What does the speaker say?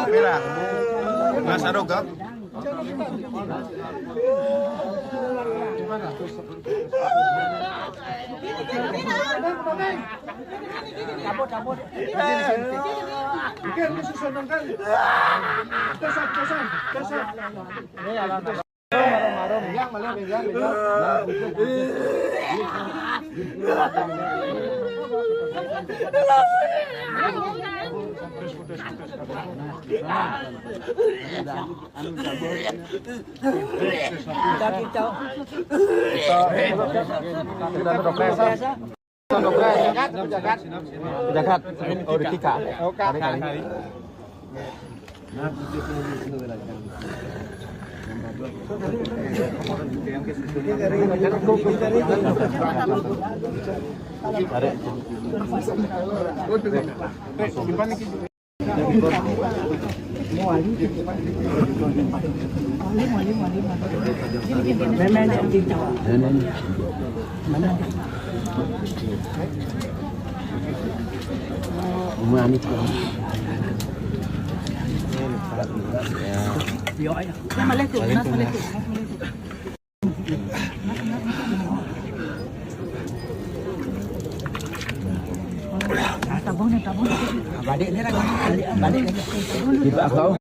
merah. Mas Aroga. Cabut. Kan susunan kan. Kesan. Marom. Yang malah pegang. Jagat. Oh, di Tika. Tabung. Balik ni lagi. Balik lagi. Kita kau.